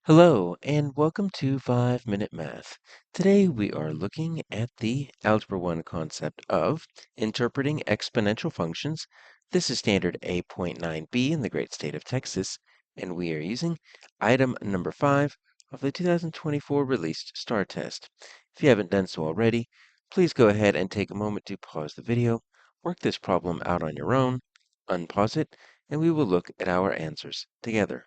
Hello, and welcome to 5-Minute Math. Today we are looking at the Algebra 1 concept of interpreting exponential functions. This is standard A.9B in the great state of Texas, and we are using item number 5 of the 2024 released STAAR test. If you haven't done so already, please go ahead and take a moment to pause the video, work this problem out on your own, unpause it, and we will look at our answers together.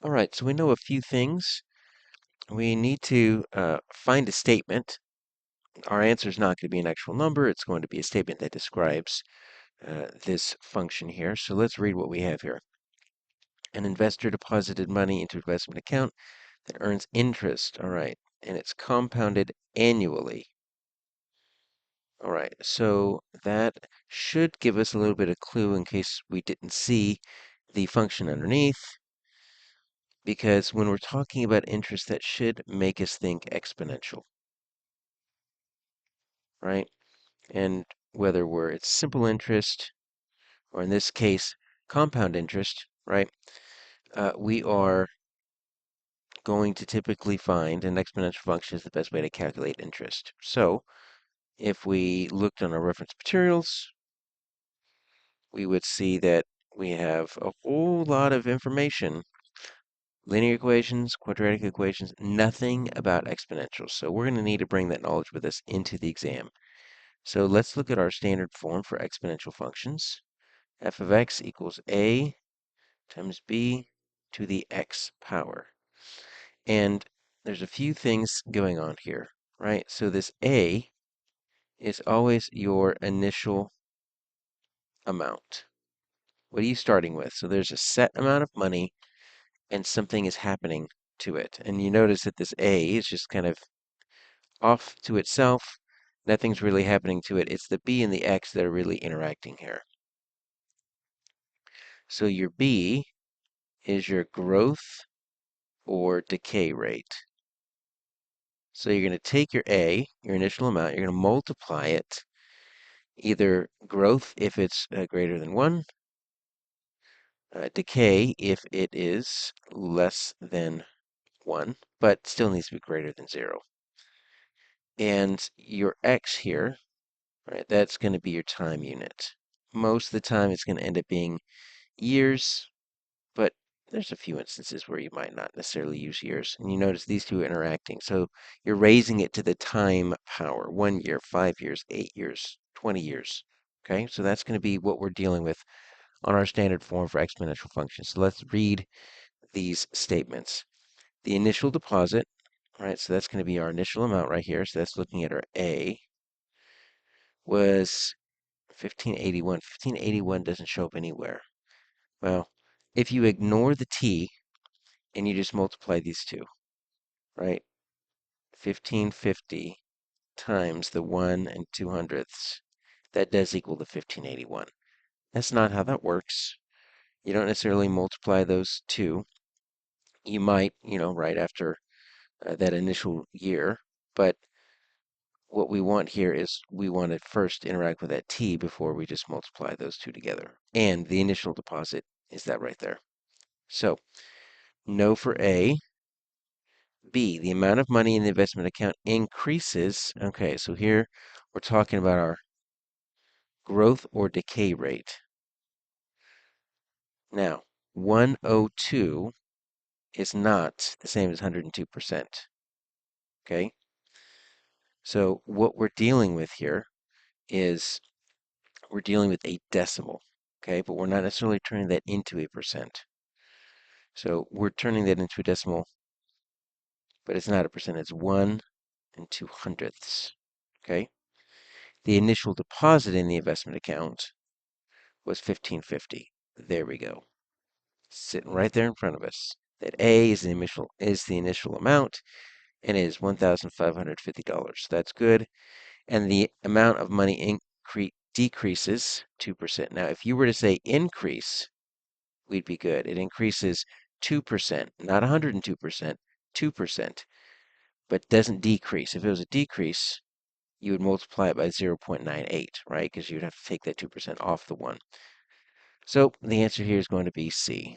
All right, so we know a few things. We need to find a statement. Our answer is not going to be an actual number. It's going to be a statement that describes this function here. So let's read what we have here. An investor deposited money into an investment account that earns interest. All right, and it's compounded annually. All right, so that should give us a little bit of clue in case we didn't see the function underneath, because when we're talking about interest, that should make us think exponential, right? And whether it's simple interest, or in this case, compound interest, right? We are going to typically find an exponential function is the best way to calculate interest. So if we looked on our reference materials, we would see that we have a whole lot of information. Linear equations, quadratic equations, nothing about exponentials. So we're going to need to bring that knowledge with us into the exam. So let's look at our standard form for exponential functions. F of x equals a times b to the x power. And there's a few things going on here, right? So this a is always your initial amount. What are you starting with? So there's a set amount of money and something is happening to it. And you notice that this a is just kind of off to itself. Nothing's really happening to it. It's the b and the x that are really interacting here. So your b is your growth or decay rate. So you're going to take your A, your initial amount, you're going to multiply it, either growth if it's greater than 1, decay if it is less than 1, but still needs to be greater than 0. And your X here, right, that's going to be your time unit. Most of the time it's going to end up being years, but there's a few instances where you might not necessarily use years. And you notice these two are interacting. So you're raising it to the time power, 1 year, 5 years, 8 years, 20 years. Okay, so that's going to be what we're dealing with on our standard form for exponential functions. So let's read these statements. The initial deposit, right, so that's going to be our initial amount right here. So that's looking at our A, was 1581. 1581 doesn't show up anywhere. Well, if you ignore the t, and you just multiply these two, right? 1550 times the 1 and 200ths, that does equal the 1581. That's not how that works. You don't necessarily multiply those two. You might, right after that initial year, but what we want here is we want to first interact with that t before we just multiply those two together. And the initial deposit is that right there. So, no for A. B, the amount of money in the investment account increases. Okay, so here we're talking about our growth or decay rate. Now, 102 is not the same as 102%. Okay, so what we're dealing with here is we're dealing with a decimal. Okay, but we're not necessarily turning that into a percent. So we're turning that into a decimal, but it's not a percent, it's 1 and 200ths. Okay, the initial deposit in the investment account was 1550. There we go. Sitting right there in front of us. That A is the initial amount and it is $1,550. That's good. And the amount of money decreases 2%. Now, if you were to say increase, we'd be good. It increases 2%, not 102%, 2%, but doesn't decrease. If it was a decrease, you would multiply it by 0.98, right? Because you'd have to take that 2% off the 1. So the answer here is going to be C.